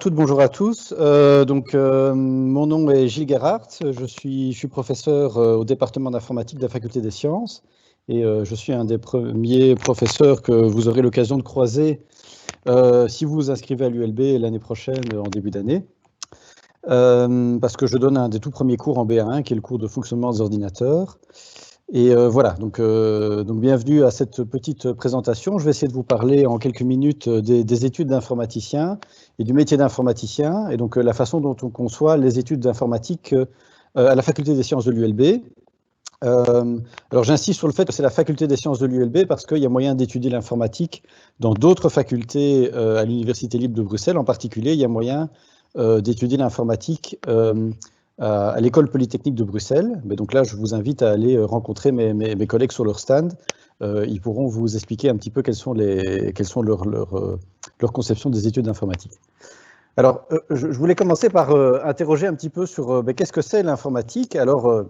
Bonjour à tous. Mon nom est Gilles Gerhardt. Je suis professeur au département d'informatique de la Faculté des Sciences et je suis un des premiers professeurs que vous aurez l'occasion de croiser si vous vous inscrivez à l'ULB l'année prochaine en début d'année. Parce que je donne un des tout premiers cours en BA1 qui est le cours de fonctionnement des ordinateurs. Et voilà, donc bienvenue à cette petite présentation. Je vais essayer de vous parler en quelques minutes des études d'informaticien et du métier d'informaticien, et donc la façon dont on conçoit les études d'informatique à la Faculté des sciences de l'ULB. Alors j'insiste sur le fait que c'est la Faculté des sciences de l'ULB parce qu'il y a moyen d'étudier l'informatique dans d'autres facultés à l'Université libre de Bruxelles. En particulier, il y a moyen d'étudier l'informatique à l'École polytechnique de Bruxelles. Mais donc là, je vous invite à aller rencontrer mes collègues sur leur stand. Ils pourront vous expliquer un petit peu quelles sont leur conception des études d'informatique. Alors, je voulais commencer par interroger un petit peu sur qu'est-ce que c'est l'informatique. Alors,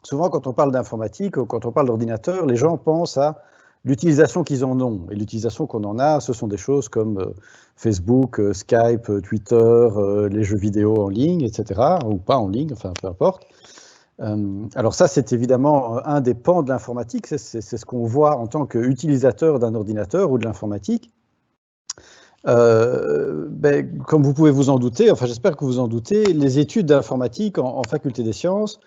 souvent, quand on parle d'informatique ou quand on parle d'ordinateur, les gens pensent à l'utilisation qu'ils en ont. Et l'utilisation qu'on en a, ce sont des choses comme Facebook, Skype, Twitter, les jeux vidéo en ligne, etc. Ou pas en ligne, enfin, peu importe. Alors ça, c'est évidemment un des pans de l'informatique. C'est ce qu'on voit en tant qu'utilisateur d'un ordinateur ou de l'informatique. Comme vous pouvez vous en douter, enfin j'espère que vous en doutez, les études d'informatique en faculté des sciences,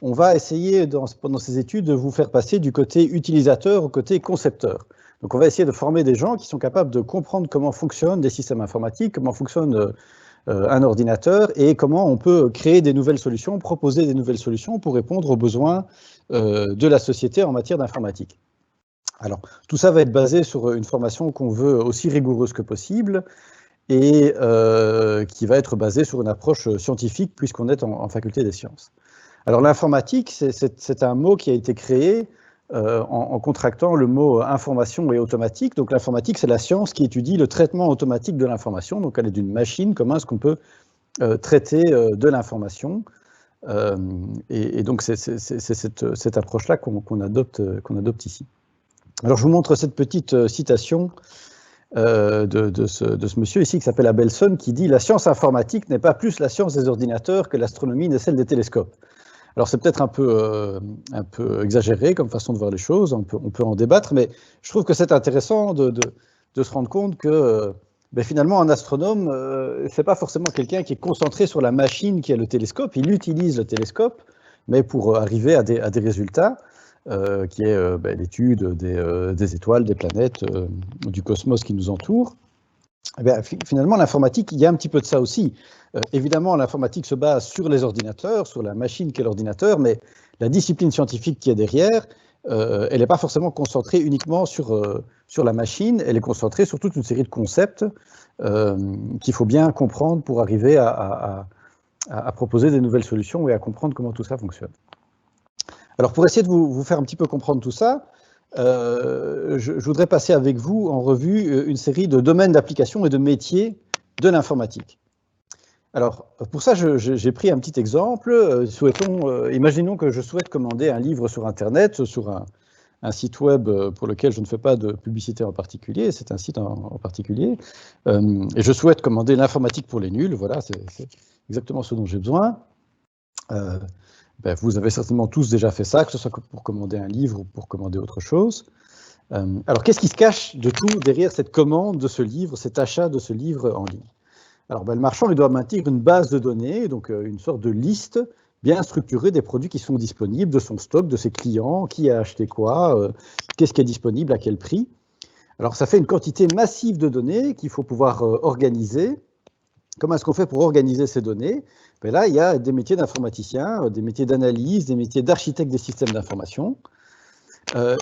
on va essayer pendant ces études de vous faire passer du côté utilisateur au côté concepteur. Donc on va essayer de former des gens qui sont capables de comprendre comment fonctionnent des systèmes informatiques, comment fonctionne un ordinateur et comment on peut créer des nouvelles solutions, proposer des nouvelles solutions pour répondre aux besoins de la société en matière d'informatique. Alors, tout ça va être basé sur une formation qu'on veut aussi rigoureuse que possible et qui va être basée sur une approche scientifique puisqu'on est en faculté des sciences. Alors, l'informatique, c'est un mot qui a été créé en contractant le mot information et automatique. Donc, l'informatique, c'est la science qui étudie le traitement automatique de l'information. Donc, elle est d'une machine. Comment est-ce qu'on peut traiter de l'information et donc, c'est cette approche-là qu'on adopte ici. Alors, je vous montre cette petite citation de ce monsieur ici qui s'appelle Abelson, qui dit « La science informatique n'est pas plus la science des ordinateurs que l'astronomie n'est celle des télescopes ». Alors, c'est peut-être un peu exagéré comme façon de voir les choses, on peut en débattre, mais je trouve que c'est intéressant de se rendre compte que finalement, un astronome, c'est pas forcément quelqu'un qui est concentré sur la machine qui est le télescope, il utilise le télescope, mais pour arriver à des résultats, qui est l'étude des étoiles, des planètes, du cosmos qui nous entoure. Finalement, l'informatique, il y a un petit peu de ça aussi. Évidemment, l'informatique se base sur les ordinateurs, sur la machine qu'est l'ordinateur, mais la discipline scientifique qui est derrière, elle n'est pas forcément concentrée uniquement sur la machine, elle est concentrée sur toute une série de concepts qu'il faut bien comprendre pour arriver à proposer des nouvelles solutions et à comprendre comment tout ça fonctionne. Alors, pour essayer de vous faire un petit peu comprendre tout ça, je voudrais passer avec vous en revue une série de domaines d'application et de métiers de l'informatique. Alors, pour ça, j'ai pris un petit exemple. Imaginons que je souhaite commander un livre sur Internet, sur un site web pour lequel je ne fais pas de publicité en particulier, c'est un site en particulier, et je souhaite commander l'informatique pour les nuls, voilà, c'est exactement ce dont j'ai besoin. Vous avez certainement tous déjà fait ça, que ce soit pour commander un livre ou pour commander autre chose. Alors, qu'est-ce qui se cache de tout derrière cette commande de ce livre, cet achat de ce livre en ligne? Alors, le marchand il doit maintenir une base de données, donc une sorte de liste bien structurée des produits qui sont disponibles, de son stock, de ses clients, qui a acheté quoi, qu'est-ce qui est disponible, à quel prix. Alors, ça fait une quantité massive de données qu'il faut pouvoir organiser. Comment est-ce qu'on fait pour organiser ces données? Là, il y a des métiers d'informaticiens, des métiers d'analyse, des métiers d'architectes des systèmes d'information.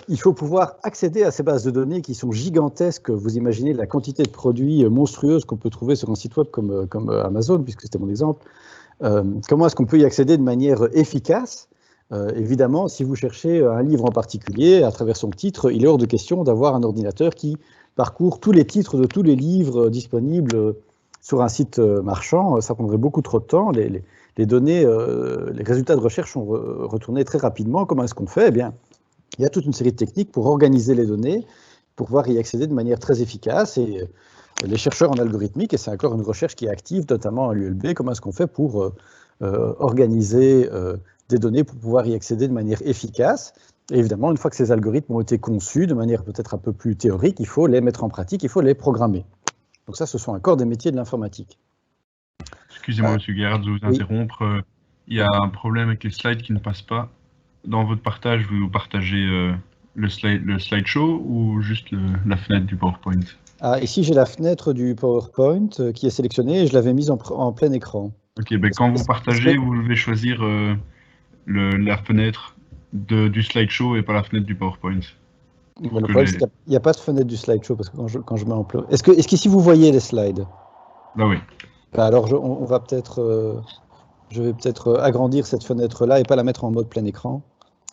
Il faut pouvoir accéder à ces bases de données qui sont gigantesques. Vous imaginez la quantité de produits monstrueuses qu'on peut trouver sur un site web comme Amazon, puisque c'était mon exemple. Comment est-ce qu'on peut y accéder de manière efficace? Évidemment, si vous cherchez un livre en particulier, à travers son titre, il est hors de question d'avoir un ordinateur qui parcourt tous les titres de tous les livres disponibles sur un site marchand. Ça prendrait beaucoup trop de temps. Les données, les résultats de recherche sont retournés très rapidement. Comment est-ce qu'on fait? Eh bien, il y a toute une série de techniques pour organiser les données, pour pouvoir y accéder de manière très efficace. Et les chercheurs en algorithmique, et c'est encore une recherche qui est active, notamment à l'ULB, comment est-ce qu'on fait pour organiser des données pour pouvoir y accéder de manière efficace. Et évidemment, une fois que ces algorithmes ont été conçus de manière peut-être un peu plus théorique, il faut les mettre en pratique, il faut les programmer. Donc ça, ce sont encore des métiers de l'informatique. Excusez-moi, Monsieur Gerhardt, de vous interrompre. Il y a un problème avec les slides qui ne passent pas. Dans votre partage, vous partagez le slideshow ou juste la fenêtre du PowerPoint? Ici, j'ai la fenêtre du PowerPoint qui est sélectionnée et je l'avais mise en plein écran. Ok, quand vous partagez, vous devez choisir la fenêtre du slideshow et pas la fenêtre du PowerPoint. Le problème, c'est qu'il n'y a pas de fenêtre du slideshow parce que quand je mets en plein... Est-ce qu'ici vous voyez les slides? Là, oui. Alors, on va peut-être... je vais peut-être agrandir cette fenêtre-là et pas la mettre en mode plein écran,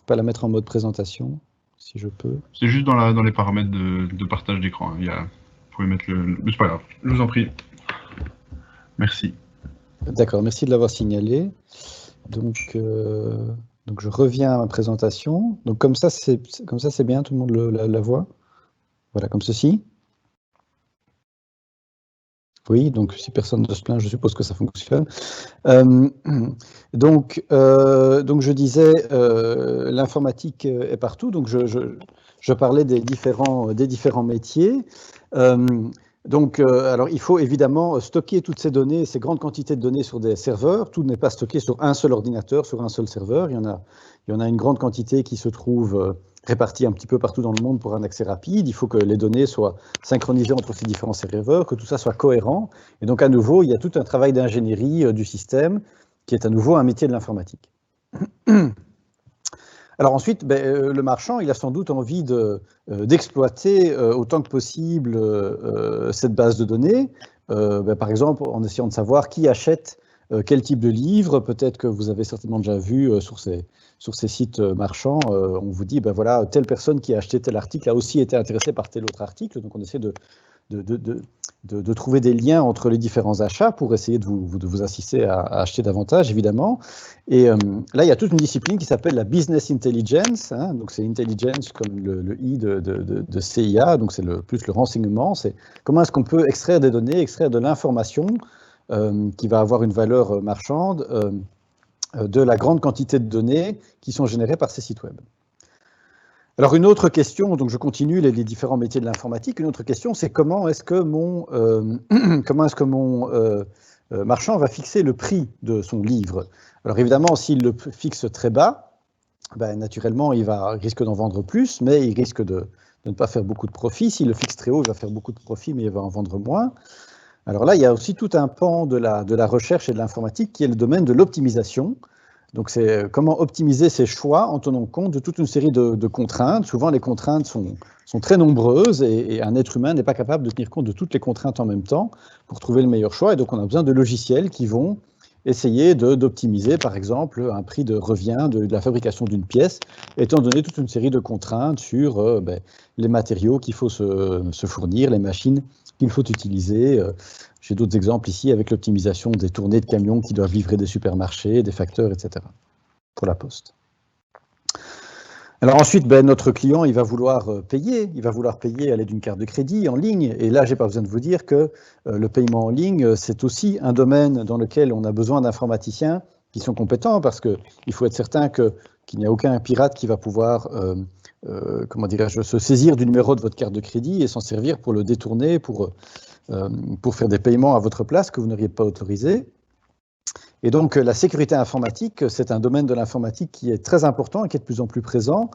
pas la mettre en mode présentation, si je peux. C'est juste dans les paramètres de partage d'écran. Vous pouvez mettre mais c'est pas grave, je vous en prie. Merci. D'accord, merci de l'avoir signalé. Donc, je reviens à ma présentation. Donc, comme ça, c'est bien, tout le monde la voit. Voilà, comme ceci. Oui, donc si personne ne se plaint, je suppose que ça fonctionne. Donc je disais, l'informatique est partout. Donc je parlais des différents métiers. Alors il faut évidemment stocker toutes ces données, ces grandes quantités de données sur des serveurs. Tout n'est pas stocké sur un seul ordinateur, sur un seul serveur. Il y en a une grande quantité qui se trouve répartis un petit peu partout dans le monde pour un accès rapide. Il faut que les données soient synchronisées entre ces différents serveurs, que tout ça soit cohérent. Et donc, à nouveau, il y a tout un travail d'ingénierie du système qui est à nouveau un métier de l'informatique. Alors ensuite, le marchand, il a sans doute envie d'exploiter autant que possible cette base de données. Par exemple, en essayant de savoir qui achète quel type de livre. Peut-être que vous avez certainement déjà vu sur ces sites marchands, on vous dit, voilà, telle personne qui a acheté tel article a aussi été intéressée par tel autre article. Donc on essaie de trouver des liens entre les différents achats pour essayer de vous assister à acheter davantage, évidemment. Et là, il y a toute une discipline qui s'appelle la business intelligence. Donc c'est intelligence comme le I de CIA, donc c'est plus le renseignement. C'est comment est-ce qu'on peut extraire des données, extraire de l'information qui va avoir une valeur marchande de la grande quantité de données qui sont générées par ces sites web. Alors une autre question, donc je continue les différents métiers de l'informatique, une autre question c'est comment est-ce que mon marchand va fixer le prix de son livre. Alors évidemment, s'il le fixe très bas, naturellement il risque d'en vendre plus, mais il risque de ne pas faire beaucoup de profit. S'il le fixe très haut, il va faire beaucoup de profit, mais il va en vendre moins. Alors là, il y a aussi tout un pan de la recherche et de l'informatique qui est le domaine de l'optimisation. Donc c'est comment optimiser ses choix en tenant compte de toute une série de contraintes. Souvent, les contraintes sont très nombreuses et un être humain n'est pas capable de tenir compte de toutes les contraintes en même temps pour trouver le meilleur choix. Et donc, on a besoin de logiciels qui vont essayer d'optimiser, par exemple, un prix de revient de la fabrication d'une pièce, étant donné toute une série de contraintes sur les matériaux qu'il faut se fournir, les machines qu'il faut utiliser. J'ai d'autres exemples ici avec l'optimisation des tournées de camions qui doivent livrer des supermarchés, des facteurs, etc. pour la poste. Alors ensuite, notre client, il va vouloir payer à l'aide d'une carte de crédit en ligne. Et là, je n'ai pas besoin de vous dire que le paiement en ligne, c'est aussi un domaine dans lequel on a besoin d'informaticiens qui sont compétents parce qu'il faut être certain qu'il n'y a aucun pirate qui va pouvoir se saisir du numéro de votre carte de crédit et s'en servir pour le détourner, pour faire des paiements à votre place que vous n'auriez pas autorisé. Et donc, la sécurité informatique, c'est un domaine de l'informatique qui est très important et qui est de plus en plus présent.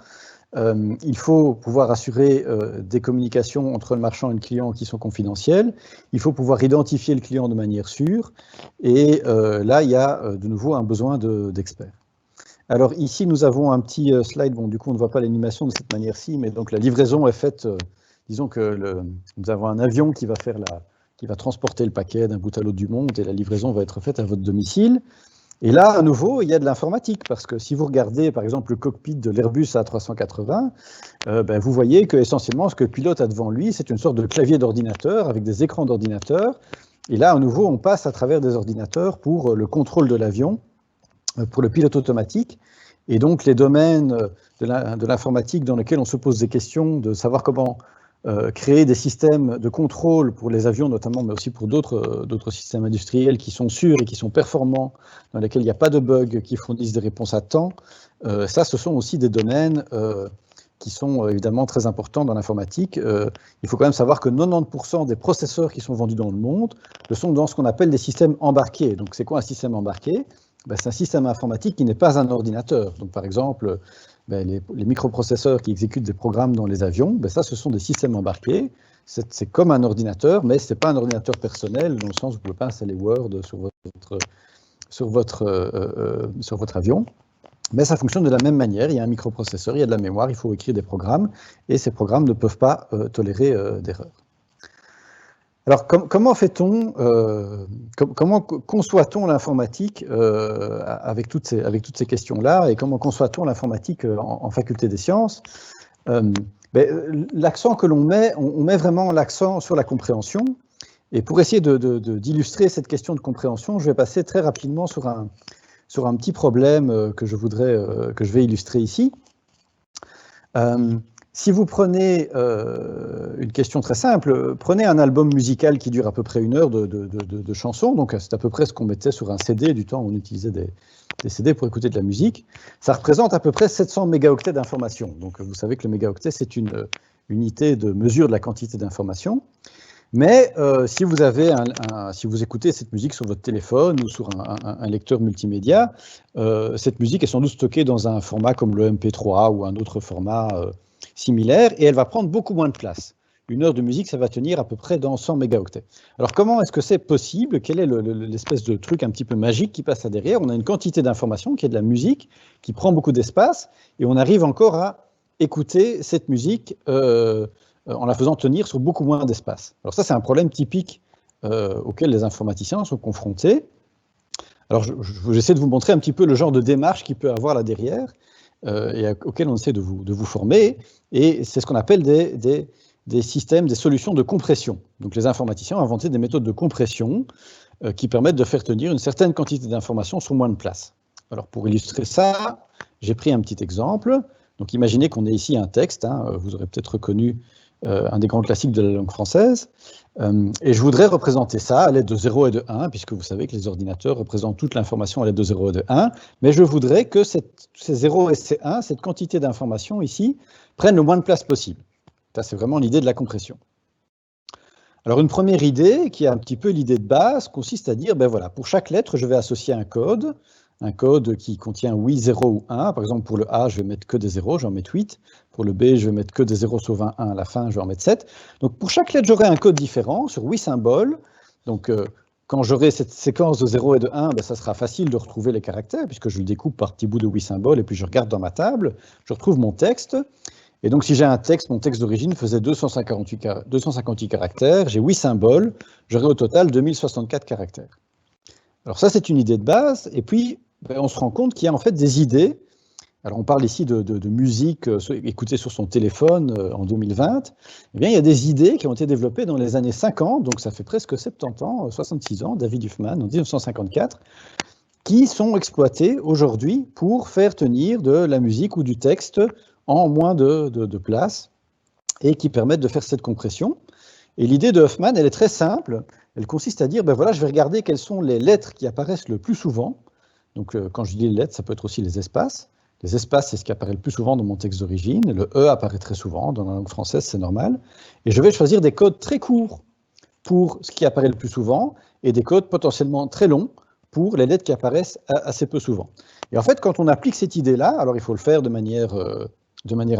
Il faut pouvoir assurer des communications entre le marchand et le client qui sont confidentielles. Il faut pouvoir identifier le client de manière sûre. Et là, il y a de nouveau un besoin d'experts. Alors ici, nous avons un petit slide. Bon, du coup, on ne voit pas l'animation de cette manière-ci, mais donc la livraison est faite. Disons que nous avons un avion qui va transporter le paquet d'un bout à l'autre du monde et la livraison va être faite à votre domicile. Et là, à nouveau, il y a de l'informatique parce que si vous regardez, par exemple, le cockpit de l'Airbus A380, vous voyez que essentiellement, ce que le pilote a devant lui, c'est une sorte de clavier d'ordinateur avec des écrans d'ordinateur. Et là, à nouveau, on passe à travers des ordinateurs pour le contrôle de l'avion, pour le pilote automatique. Et donc, les domaines de l'informatique dans lesquels on se pose des questions, de savoir comment créer des systèmes de contrôle pour les avions notamment, mais aussi pour d'autres systèmes industriels qui sont sûrs et qui sont performants, dans lesquels il n'y a pas de bugs, qui fournissent des réponses à temps. Ça, ce sont aussi des domaines qui sont évidemment très importants dans l'informatique. Il faut quand même savoir que 90% des processeurs qui sont vendus dans le monde le sont dans ce qu'on appelle des systèmes embarqués. Donc c'est quoi un système embarqué? C'est un système informatique qui n'est pas un ordinateur. Donc par exemple, les microprocesseurs qui exécutent des programmes dans les avions, ça ce sont des systèmes embarqués. C'est comme un ordinateur, mais ce n'est pas un ordinateur personnel, dans le sens où vous ne pouvez pas installer Word sur votre avion. Mais ça fonctionne de la même manière, il y a un microprocesseur, il y a de la mémoire, il faut écrire des programmes, et ces programmes ne peuvent pas tolérer d'erreurs. Alors comment fait-on, comment conçoit-on l'informatique avec toutes ces questions-là, et comment conçoit-on l'informatique en faculté des sciences? L'accent que l'on met, on met vraiment l'accent sur la compréhension, et pour essayer d'illustrer cette question de compréhension, je vais passer très rapidement sur un petit problème que je vais illustrer ici. Si vous prenez une question très simple, prenez un album musical qui dure à peu près 1 heure de chansons, donc c'est à peu près ce qu'on mettait sur un CD du temps où on utilisait des CD pour écouter de la musique. Ça représente à peu près 700 mégaoctets d'informations. Donc vous savez que le mégaoctet, c'est une unité de mesure de la quantité d'informations. Mais si vous écoutez cette musique sur votre téléphone ou sur un lecteur multimédia, cette musique est sans doute stockée dans un format comme le MP3 ou un autre format similaire, et elle va prendre beaucoup moins de place. 1 heure de musique, ça va tenir à peu près dans 100 mégaoctets. Alors comment est-ce que c'est possible? Quel est l'espèce de truc un petit peu magique qui passe là derrière? On a une quantité d'informations qui est de la musique, qui prend beaucoup d'espace, et on arrive encore à écouter cette musique en la faisant tenir sur beaucoup moins d'espace. Alors ça, c'est un problème typique auquel les informaticiens sont confrontés. Alors j'essaie de vous montrer un petit peu le genre de démarche qu'il peut avoir là derrière, et auquel on essaie de vous former, et c'est ce qu'on appelle des systèmes, des solutions de compression. Donc les informaticiens ont inventé des méthodes de compression qui permettent de faire tenir une certaine quantité d'informations sur moins de place. Alors pour illustrer ça, j'ai pris un petit exemple. Donc imaginez qu'on ait ici un texte, vous aurez peut-être reconnu un des grands classiques de la langue française, et je voudrais représenter ça à l'aide de 0 et de 1, puisque vous savez que les ordinateurs représentent toute l'information à l'aide de 0 et de 1, mais je voudrais que ces 0 et ces 1, cette quantité d'informations ici, prennent le moins de place possible. Ça, c'est vraiment l'idée de la compression. Alors une première idée, qui est un petit peu l'idée de base, consiste à dire, voilà, pour chaque lettre, je vais associer un code qui contient oui, 0 ou 1. Par exemple, pour le A, je vais mettre que des 0, je vais en mettre 8. Pour le B, je vais mettre que des 0 sauf un 1 à la fin, je vais en mettre 7. Donc pour chaque lettre, j'aurai un code différent sur 8 symboles. Donc quand j'aurai cette séquence de 0 et de 1, ça sera facile de retrouver les caractères, puisque je le découpe par petits bouts de 8 symboles, et puis je regarde dans ma table, je retrouve mon texte. Et donc si j'ai un texte, mon texte d'origine faisait 258 caractères, j'ai 8 symboles, j'aurai au total 2064 caractères. Alors ça, c'est une idée de base, et puis on se rend compte qu'il y a en fait des idées. Alors on parle ici de musique écoutée sur son téléphone en 2020. Eh bien, il y a des idées qui ont été développées dans les années 50, donc ça fait presque 70 ans, 66 ans, David Huffman en 1954, qui sont exploitées aujourd'hui pour faire tenir de la musique ou du texte en moins de place, et qui permettent de faire cette compression. Et l'idée de Huffman, elle est très simple. Elle consiste à dire, voilà, je vais regarder quelles sont les lettres qui apparaissent le plus souvent. Donc, quand je dis les lettres, ça peut être aussi les espaces. Les espaces, c'est ce qui apparaît le plus souvent dans mon texte d'origine. Le E apparaît très souvent. Dans la langue française, c'est normal. Et je vais choisir des codes très courts pour ce qui apparaît le plus souvent, et des codes potentiellement très longs pour les lettres qui apparaissent assez peu souvent. Et en fait, quand on applique cette idée-là, alors il faut le faire de manière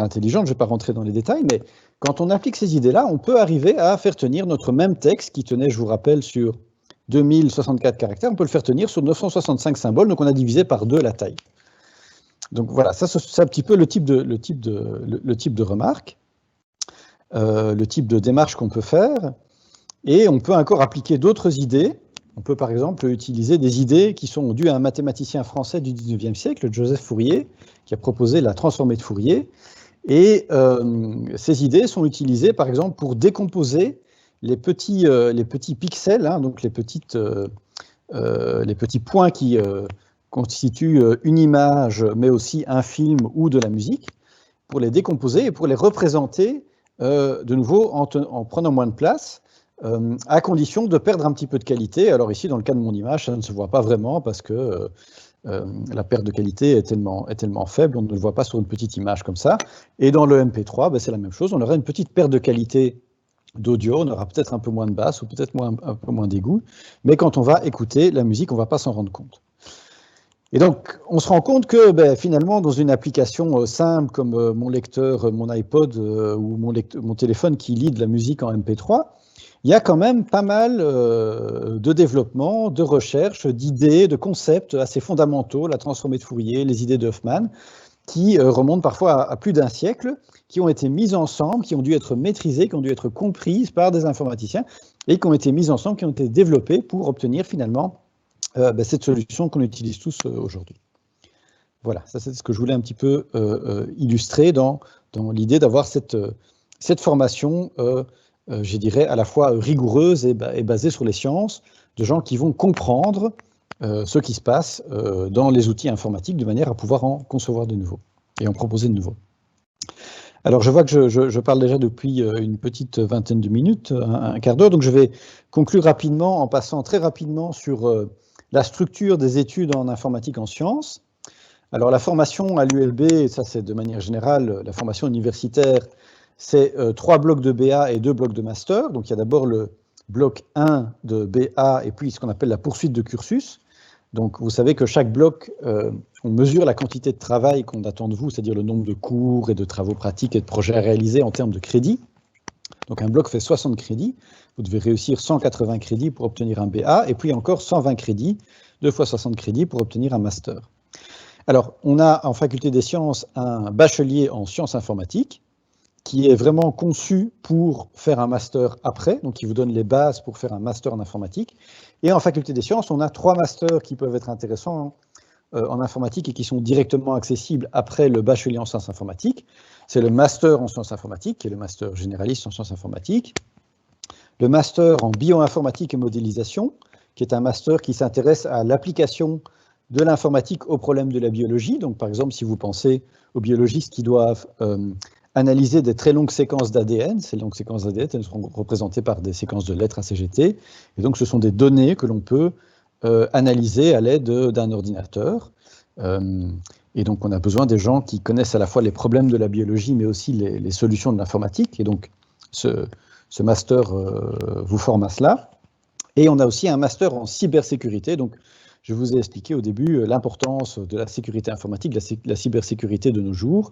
intelligente, je ne vais pas rentrer dans les détails, mais quand on applique ces idées-là, on peut arriver à faire tenir notre même texte qui tenait, je vous rappelle, sur 2064 caractères, on peut le faire tenir sur 965 symboles, donc on a divisé par 2 la taille. Donc voilà, ça c'est un petit peu le type de remarque, le type de démarche qu'on peut faire, et on peut encore appliquer d'autres idées. On peut par exemple utiliser des idées qui sont dues à un mathématicien français du 19e siècle, Joseph Fourier, qui a proposé la transformée de Fourier, et ces idées sont utilisées par exemple pour décomposer les petits pixels, donc les petits points qui constituent une image, mais aussi un film ou de la musique, pour les décomposer et pour les représenter de nouveau en prenant moins de place, à condition de perdre un petit peu de qualité. Alors ici, dans le cas de mon image, ça ne se voit pas vraiment parce que la perte de qualité est tellement faible, on ne le voit pas sur une petite image comme ça. Et dans le MP3, c'est la même chose, on aura une petite perte de qualité d'audio, on aura peut-être un peu moins de basse ou peut-être un peu moins d'aigu, mais quand on va écouter la musique, on ne va pas s'en rendre compte. Et donc, on se rend compte que finalement, dans une application simple comme mon lecteur, mon iPod ou mon téléphone qui lit de la musique en MP3, il y a quand même pas mal de développement, de recherche, d'idées, de concepts assez fondamentaux, la transformée de Fourier, les idées de Huffman, qui remontent parfois à plus d'un siècle, qui ont été mises ensemble, qui ont dû être maîtrisées, qui ont dû être comprises par des informaticiens, et qui ont été mises ensemble, qui ont été développées pour obtenir finalement cette solution qu'on utilise tous aujourd'hui. Voilà, ça c'est ce que je voulais un petit peu illustrer dans l'idée d'avoir cette formation, je dirais, à la fois rigoureuse et basée sur les sciences, de gens qui vont comprendre ce qui se passe dans les outils informatiques de manière à pouvoir en concevoir de nouveaux et en proposer de nouveaux. Alors, je vois que je parle déjà depuis une petite vingtaine de minutes, un quart d'heure, donc je vais conclure rapidement en passant très rapidement sur la structure des études en informatique en sciences. Alors, la formation à l'ULB, ça c'est de manière générale, la formation universitaire, c'est 3 blocs de BA et 2 blocs de master. Donc, il y a d'abord le bloc 1 de BA et puis ce qu'on appelle la poursuite de cursus. Donc, vous savez que chaque bloc, on mesure la quantité de travail qu'on attend de vous, c'est-à-dire le nombre de cours et de travaux pratiques et de projets à réaliser en termes de crédits. Donc, un bloc fait 60 crédits. Vous devez réussir 180 crédits pour obtenir un BA, et puis encore 120 crédits, 2 fois 60 crédits pour obtenir un master. Alors, on a en faculté des sciences un bachelier en sciences informatiques, qui est vraiment conçu pour faire un master après, donc qui vous donne les bases pour faire un master en informatique. Et en faculté des sciences, on a 3 masters qui peuvent être intéressants en informatique et qui sont directement accessibles après le bachelier en sciences informatiques. C'est le master en sciences informatiques, qui est le master généraliste en sciences informatiques, le master en bioinformatique et modélisation, qui est un master qui s'intéresse à l'application de l'informatique aux problèmes de la biologie. Donc, par exemple, si vous pensez aux biologistes qui doivent analyser des très longues séquences d'ADN. Ces longues séquences d'ADN, elles seront représentées par des séquences de lettres ACGT. Et donc, ce sont des données que l'on peut analyser à l'aide d'un ordinateur. Et donc, on a besoin des gens qui connaissent à la fois les problèmes de la biologie, mais aussi les solutions de l'informatique. Et donc, ce master vous forme à cela. Et on a aussi un master en cybersécurité. Donc, je vous ai expliqué au début l'importance de la sécurité informatique, la cybersécurité de nos jours.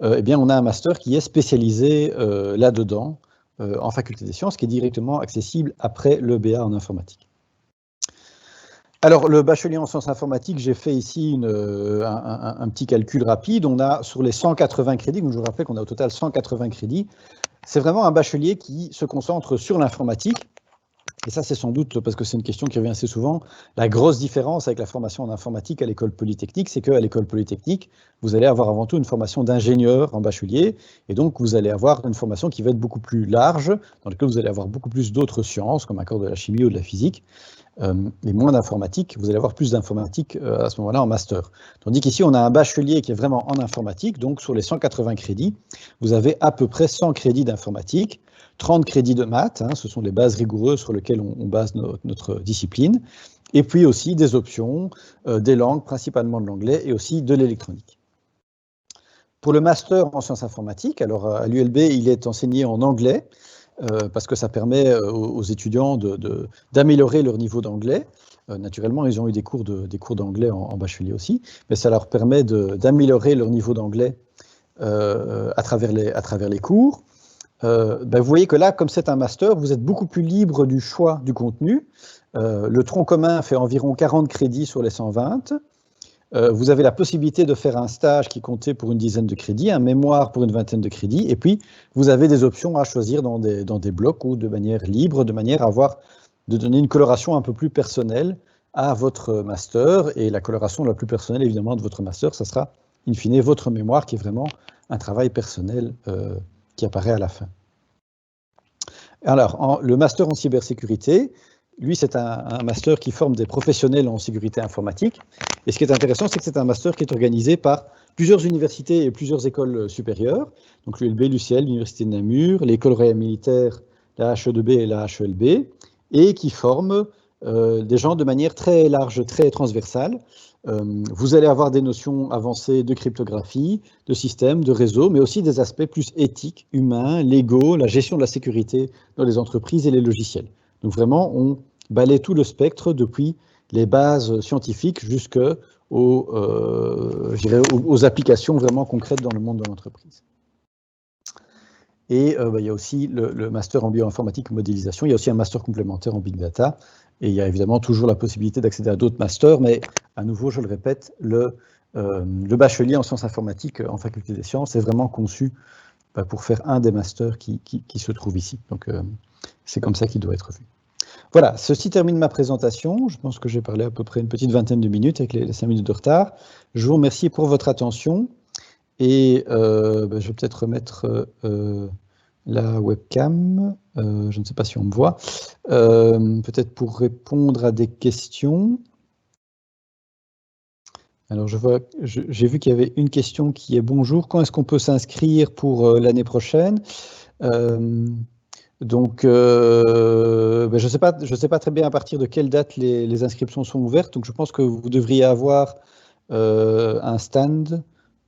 Eh bien, on a un master qui est spécialisé là-dedans, en faculté des sciences, qui est directement accessible après le BA en informatique. Alors, le bachelier en sciences informatiques, j'ai fait ici un petit calcul rapide. On a sur les 180 crédits, donc je vous rappelle qu'on a au total 180 crédits. C'est vraiment un bachelier qui se concentre sur l'informatique. Et ça, c'est sans doute, parce que c'est une question qui revient assez souvent, la grosse différence avec la formation en informatique à l'école polytechnique, c'est qu'à l'école polytechnique, vous allez avoir avant tout une formation d'ingénieur en bachelier, et donc vous allez avoir une formation qui va être beaucoup plus large, dans laquelle vous allez avoir beaucoup plus d'autres sciences, comme encore de la chimie ou de la physique, et moins d'informatique. Vous allez avoir plus d'informatique à ce moment-là en master. Tandis qu'ici, on a un bachelier qui est vraiment en informatique, donc sur les 180 crédits, vous avez à peu près 100 crédits d'informatique, 30 crédits de maths, ce sont les bases rigoureuses sur lesquelles on base notre discipline, et puis aussi des options, des langues, principalement de l'anglais, et aussi de l'électronique. Pour le master en sciences informatiques, alors à l'ULB, il est enseigné en anglais, parce que ça permet aux étudiants d'améliorer leur niveau d'anglais. Naturellement, ils ont eu des cours d'anglais en bachelier aussi, mais ça leur permet d'améliorer leur niveau d'anglais à travers les cours. Vous voyez que là, comme c'est un master, vous êtes beaucoup plus libre du choix du contenu. Le tronc commun fait environ 40 crédits sur les 120. Vous avez la possibilité de faire un stage qui comptait pour une dizaine de crédits, un mémoire pour une vingtaine de crédits, et puis vous avez des options à choisir dans des blocs ou de manière libre, de manière à de donner une coloration un peu plus personnelle à votre master. Et la coloration la plus personnelle, évidemment, de votre master, ça sera, in fine, votre mémoire, qui est vraiment un travail personnel qui apparaît à la fin. Alors, le master en cybersécurité, lui, c'est un master qui forme des professionnels en sécurité informatique. Et ce qui est intéressant, c'est que c'est un master qui est organisé par plusieurs universités et plusieurs écoles supérieures. Donc l'ULB, l'UCL, l'Université de Namur, l'École royale militaire, la HE2B et la HELB, et qui forme des gens de manière très large, très transversale. Vous allez avoir des notions avancées de cryptographie, de système, de réseau, mais aussi des aspects plus éthiques, humains, légaux, la gestion de la sécurité dans les entreprises et les logiciels. Donc vraiment, on balaye tout le spectre depuis les bases scientifiques jusqu'aux aux applications vraiment concrètes dans le monde de l'entreprise. Et il y a aussi le master en bioinformatique et modélisation. Il y a aussi un master complémentaire en big data. Et il y a évidemment toujours la possibilité d'accéder à d'autres masters. Mais à nouveau, je le répète, le bachelier en sciences informatiques en faculté des sciences est vraiment conçu pour faire un des masters qui se trouve ici. Donc c'est comme ça qu'il doit être vu. Voilà, ceci termine ma présentation. Je pense que j'ai parlé à peu près une petite vingtaine de minutes avec les 5 minutes de retard. Je vous remercie pour votre attention. Et je vais peut-être remettre la webcam, je ne sais pas si on me voit, peut-être pour répondre à des questions. Alors j'ai vu qu'il y avait une question qui est bonjour, quand est-ce qu'on peut s'inscrire pour l'année prochaine? Donc je ne sais pas très bien à partir de quelle date les inscriptions sont ouvertes, donc je pense que vous devriez avoir un stand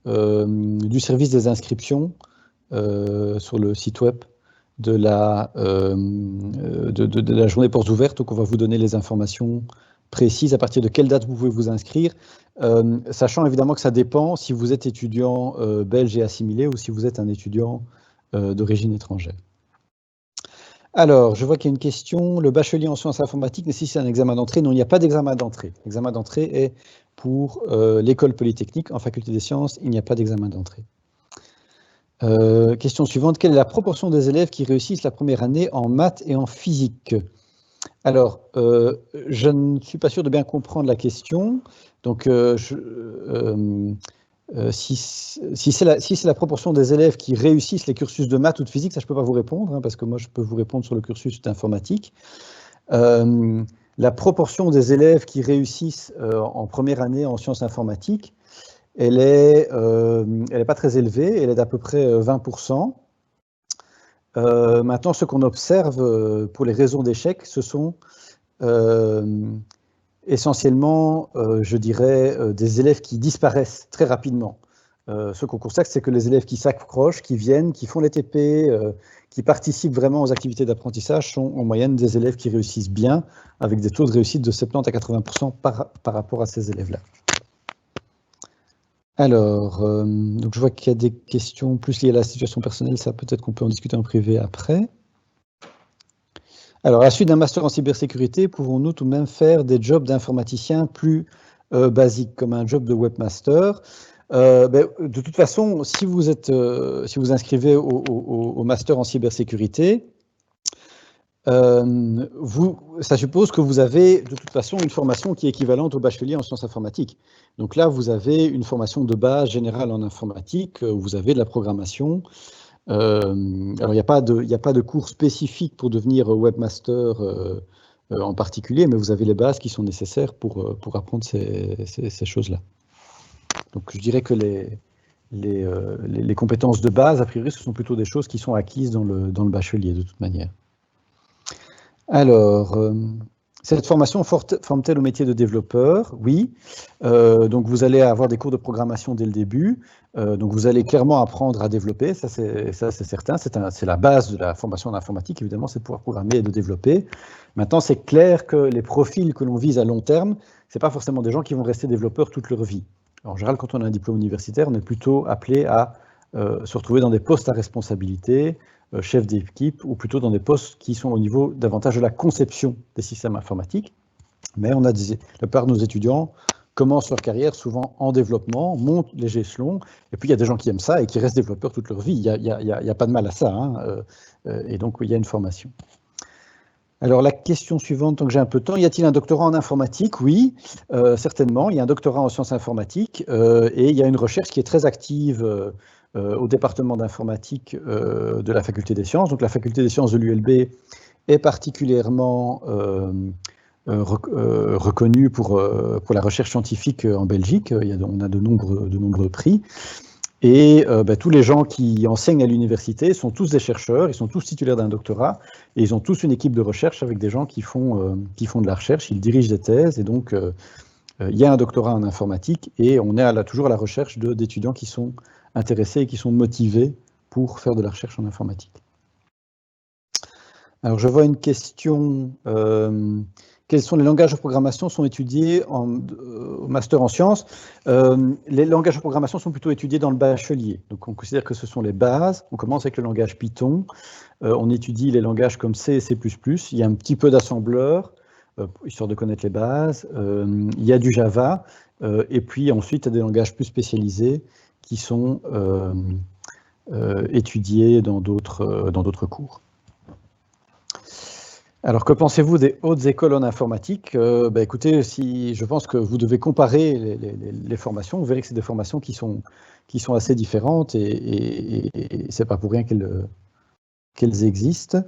du service des inscriptions sur le site web de la journée portes ouvertes. Donc on va vous donner les informations précises à partir de quelle date vous pouvez vous inscrire, sachant évidemment que ça dépend si vous êtes étudiant belge et assimilé ou si vous êtes un étudiant d'origine étrangère. Alors, je vois qu'il y a une question. Le bachelier en sciences informatiques nécessite un examen d'entrée? Non, il n'y a pas d'examen d'entrée. L'examen d'entrée est pour l'école polytechnique. En faculté des sciences, il n'y a pas d'examen d'entrée. Question suivante. Quelle est la proportion des élèves qui réussissent la première année en maths et en physique? Alors, je ne suis pas sûr de bien comprendre la question. Donc, si c'est la proportion des élèves qui réussissent les cursus de maths ou de physique, ça je ne peux pas vous répondre, hein, parce que moi je peux vous répondre sur le cursus d'informatique. La proportion des élèves qui réussissent en première année en sciences informatiques, elle est pas très élevée, elle est d'à peu près 20%. Maintenant, ce qu'on observe pour les raisons d'échec, ce sont essentiellement, je dirais, des élèves qui disparaissent très rapidement. Ce qu'on constate, c'est que les élèves qui s'accrochent, qui viennent, qui font les TP, qui participent vraiment aux activités d'apprentissage sont en moyenne des élèves qui réussissent bien, avec des taux de réussite de 70 à 80% par rapport à ces élèves-là. Alors, donc je vois qu'il y a des questions plus liées à la situation personnelle, ça peut-être qu'on peut en discuter en privé après. Alors, à la suite d'un master en cybersécurité, pouvons-nous tout de même faire des jobs d'informaticien plus basiques, comme un job de webmaster? De toute façon, si vous inscrivez au master en cybersécurité, ça suppose que vous avez de toute façon une formation qui est équivalente au bachelier en sciences informatiques. Donc là, vous avez une formation de base générale en informatique, vous avez de la programmation. Alors, il n'y a pas de cours spécifiques pour devenir webmaster en particulier, mais vous avez les bases qui sont nécessaires pour apprendre ces choses-là. Donc, je dirais que les compétences de base, a priori, ce sont plutôt des choses qui sont acquises dans le bachelier, de toute manière. Alors, cette formation forme-t-elle au métier de développeur? Oui. Donc, vous allez avoir des cours de programmation dès le début. Donc, vous allez clairement apprendre à développer, ça c'est certain. C'est la base de la formation en informatique, évidemment, c'est de pouvoir programmer et de développer. Maintenant, c'est clair que les profils que l'on vise à long terme, ce n'est pas forcément des gens qui vont rester développeurs toute leur vie. En général, quand on a un diplôme universitaire, on est plutôt appelé à se retrouver dans des postes à responsabilité, chef d'équipe, ou plutôt dans des postes qui sont au niveau davantage de la conception des systèmes informatiques. Mais on a la plupart de nos étudiants commencent leur carrière souvent en développement, montent les échelons, et puis il y a des gens qui aiment ça et qui restent développeurs toute leur vie. Il n'y a pas de mal à ça, hein, et donc il y a une formation. Alors la question suivante, tant que j'ai un peu de temps, y a-t-il un doctorat en informatique? Oui, certainement, il y a un doctorat en sciences informatiques, et il y a une recherche qui est très active au département d'informatique de la faculté des sciences. Donc la faculté des sciences de l'ULB est particulièrement reconnu pour la recherche scientifique en Belgique. On a de nombreux prix. Et tous les gens qui enseignent à l'université sont tous des chercheurs, ils sont tous titulaires d'un doctorat, et ils ont tous une équipe de recherche avec des gens qui font de la recherche, ils dirigent des thèses, et donc il y a un doctorat en informatique, et on est toujours à la recherche d'étudiants qui sont intéressés et qui sont motivés pour faire de la recherche en informatique. Alors je vois une question, quels sont les langages de programmation sont étudiés au master en sciences? Les langages de programmation sont plutôt étudiés dans le bachelier. Donc on considère que ce sont les bases. On commence avec le langage Python. On étudie les langages comme C et C++. Il y a un petit peu d'assembleur, histoire de connaître les bases. Il y a du Java. Et puis ensuite, il y a des langages plus spécialisés qui sont étudiés dans d'autres cours. Alors, que pensez-vous des hautes écoles en informatique? Écoutez, je pense que vous devez comparer les formations. Vous verrez que c'est des formations qui sont assez différentes et c'est pas pour rien qu'elles existent.